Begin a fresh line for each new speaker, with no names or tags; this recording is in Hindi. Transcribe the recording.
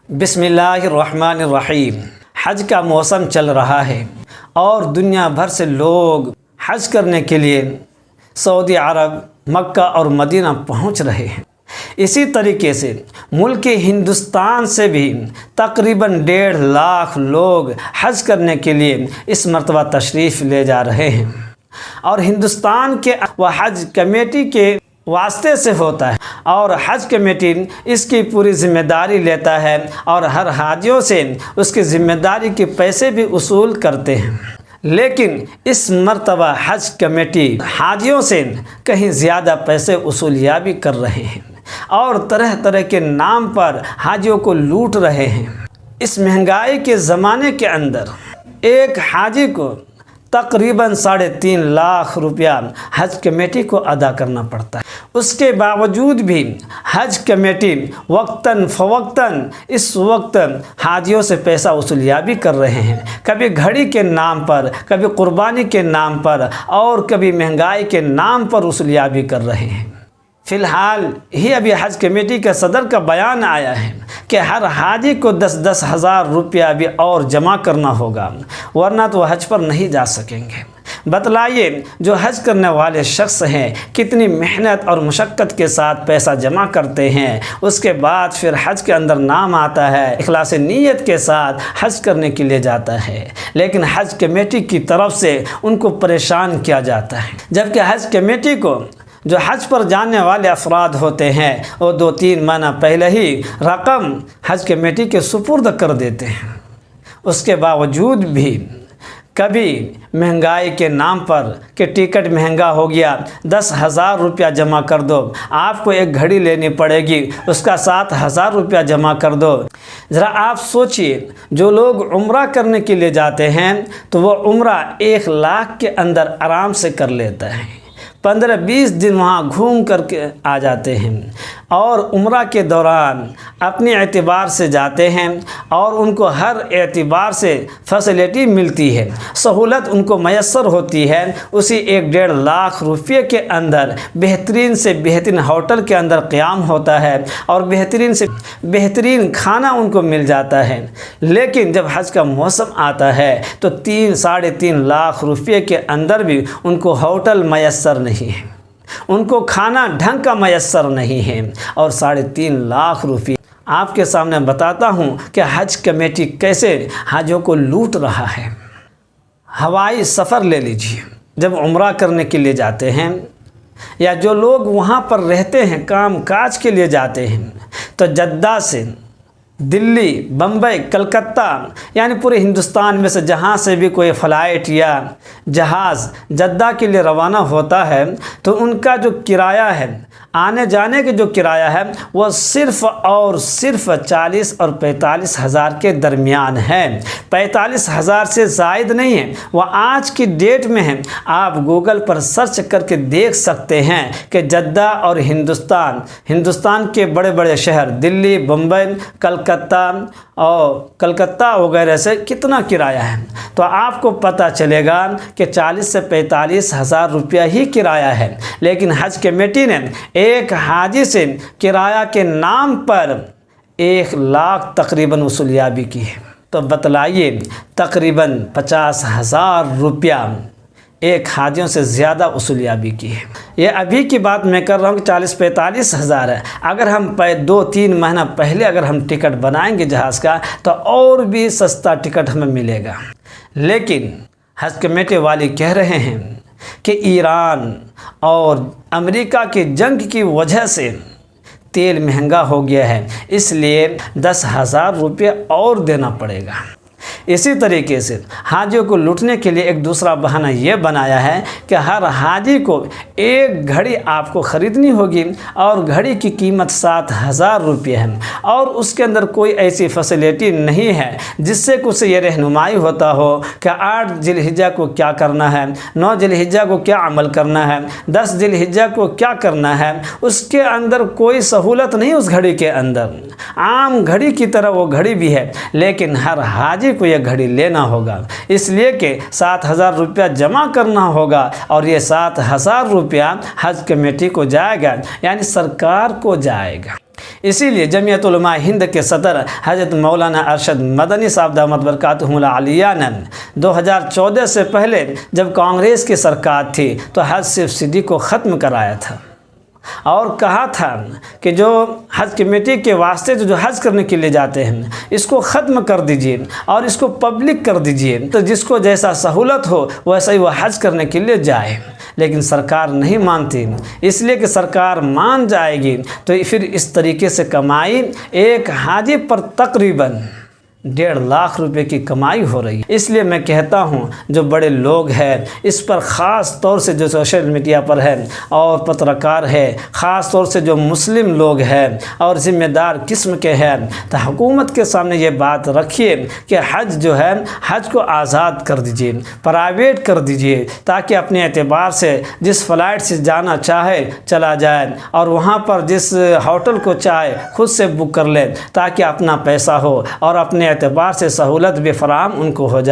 बिस्मिल्लाहिर्रहमानिर्रहीम। हज का मौसम चल रहा है और दुनिया भर से लोग हज करने के लिए सऊदी अरब, मक्का और मदीना पहुंच रहे हैं। इसी तरीके से मुल्क हिंदुस्तान से भी तकरीबन 1.5 लाख लोग हज करने के लिए इस मरतबा तशरीफ़ ले जा रहे हैं और हिंदुस्तान के व हज कमेटी के वास्ते से होता है और हज कमेटी इसकी पूरी ज़िम्मेदारी लेता है और हर हाजियों से उसकी ज़िम्मेदारी के पैसे भी वसूल करते हैं। लेकिन इस मरतबा हज कमेटी हाजियों से कहीं ज़्यादा पैसे वसूलियाबी कर रहे हैं और तरह तरह के नाम पर हाजियों को लूट रहे हैं। इस महंगाई के ज़माने के अंदर एक हाजी को तकरीबन 3.5 लाख रुपया हज कमेटी को अदा करना पड़ता है। उसके बावजूद भी हज कमेटी वक्तन फ़वक्तन इस वक्त हाजियों से पैसा वसूलियाबी कर रहे हैं, कभी घड़ी के नाम पर, कभी कुर्बानी के नाम पर और कभी महंगाई के नाम पर वसूलियाबी कर रहे हैं। फ़िलहाल ही अभी हज कमेटी के सदर का बयान आया है कि हर हाजी को 10-10 हज़ार रुपया भी और जमा करना होगा, वरना तो हज पर नहीं जा सकेंगे। बतलाइए, जो हज करने वाले शख्स हैं कितनी मेहनत और मुशक्क़त के साथ पैसा जमा करते हैं, उसके बाद फिर हज के अंदर नाम आता है, इखलास नीयत के साथ हज करने के लिए जाता है, लेकिन हज कमेटी की तरफ से उनको परेशान किया जाता है। जबकि हज कमेटी को जो हज पर जाने वाले अफराद होते हैं वो 2-3 महीना पहले ही रकम हज कमेटी के सुपुर्द कर देते हैं। उसके बावजूद भी कभी महंगाई के नाम पर कि टिकट महंगा हो गया, 10,000 रुपया जमा कर दो, आपको एक घड़ी लेनी पड़ेगी, उसका 7,000 रुपया जमा कर दो। ज़रा आप सोचिए, जो लोग उम्रा करने के लिए जाते हैं तो वो उम्रा 1 लाख के अंदर आराम से कर लेता है, 15-20 दिन वहाँ घूम करके आ जाते हैं और उम्रा के दौरान अपने एतबार से जाते हैं और उनको हर एतबार से फैसिलिटी मिलती है, सहूलत उनको मैसर होती है। उसी 1-1.5 लाख रुपये के अंदर बेहतरीन से बेहतरीन होटल के अंदर क़याम होता है और बेहतरीन से बेहतरीन खाना उनको मिल जाता है। लेकिन जब हज का मौसम आता है तो 3-3.5 लाख रुपये के अंदर भी उनको होटल मैसर नहीं है, उनको खाना ढंग का मैसर नहीं है और 3.5 लाख रुपये आपके सामने बताता हूँ कि हज कमेटी कैसे हाजियों को लूट रहा है। हवाई सफ़र ले लीजिए, जब उम्रा करने के लिए जाते हैं या जो लोग वहाँ पर रहते हैं काम काज के लिए जाते हैं तो जद्दा से दिल्ली, बम्बई, कलकत्ता यानी पूरे हिंदुस्तान में से जहाँ से भी कोई फ़्लाइट या जहाज़ जद्दा के लिए रवाना होता है तो उनका जो किराया है, आने जाने के जो किराया है वो सिर्फ़ और सिर्फ 40 और 45 हज़ार के दरमियान है, 45 हज़ार से ज़ायद नहीं है। वह आज की डेट में है, आप गूगल पर सर्च करके देख सकते हैं कि जद्दा और हिंदुस्तान के बड़े बड़े शहर दिल्ली, बम्बई, कलकत्ता वगैरह से कितना किराया है, तो आपको पता चलेगा कि 40 से 45 हज़ार रुपया ही किराया है। लेकिन हज कमेटी ने एक हाजी से किराया के नाम पर 1 लाख तकरीबन वसूलियाबी की है। तो बतलाइए, तकरीबन 50,000 रुपया एक हाजियों से ज़्यादा वसूलियाबी की है। ये अभी की बात मैं कर रहा हूँ कि 40-45 हज़ार है। अगर हम 2-3 महीना पहले अगर हम टिकट बनाएंगे जहाज़ का तो और भी सस्ता टिकट हमें मिलेगा। लेकिन हज कमेटी वाले कह रहे हैं कि ईरान और अमेरिका की जंग की वजह से तेल महंगा हो गया है, इसलिए 10,000 रुपये और देना पड़ेगा। इसी तरीके से हाजियों को लूटने के लिए एक दूसरा बहाना ये बनाया है कि हर हाजी को एक घड़ी आपको ख़रीदनी होगी और घड़ी की कीमत 7,000 रुपये है और उसके अंदर कोई ऐसी फैसिलिटी नहीं है जिससे कुछ ये रहनुमाई होता हो कि 8 ज़िलहिज्जा को क्या करना है, 9 ज़िलहिज्जा को क्या अमल करना है, 10 ज़िलहिज्जा को क्या करना है। उसके अंदर कोई सहूलत नहीं, उस घड़ी के अंदर आम घड़ी की तरह वो घड़ी भी है, लेकिन हर हाजी को यह घड़ी लेना होगा, इसलिए कि 7,000 रुपया जमा करना होगा और ये 7,000 रुपया हज कमेटी को जाएगा, यानी सरकार को जाएगा। इसीलिए जमीयत उलमा हिंद के सदर हज़रत मौलाना अरशद मदनी साहब दामत बरकातुहुल आलिया ने 2014 से पहले जब कांग्रेस की सरकार थी तो हज सब्सिडी को ख़त्म कराया था और कहा था कि जो हज कमेटी के वास्ते जो हज करने के लिए जाते हैं इसको ख़त्म कर दीजिए और इसको पब्लिक कर दीजिए, तो जिसको जैसा सहूलत हो वैसा ही वह हज करने के लिए जाए। लेकिन सरकार नहीं मानती, इसलिए कि सरकार मान जाएगी तो फिर इस तरीके से कमाई एक हाजी पर तकरीबन 1.5 लाख रुपए की कमाई हो रही है। इसलिए मैं कहता हूँ जो बड़े लोग हैं इस पर ख़ास तौर से जो सोशल मीडिया पर है और पत्रकार है, ख़ास तौर से जो मुस्लिम लोग हैं और ज़िम्मेदार किस्म के हैं, तो हुकूमत के सामने ये बात रखिए कि हज जो है हज को आज़ाद कर दीजिए, प्राइवेट कर दीजिए, ताकि अपने एतबार से जिस फ़्लाइट से जाना चाहे चला जाए और वहाँ पर जिस होटल को चाहे खुद से बुक कर ले, ताकि अपना पैसा हो और अपने एतबार से सहूलत भी फराहम उनको हो जाए।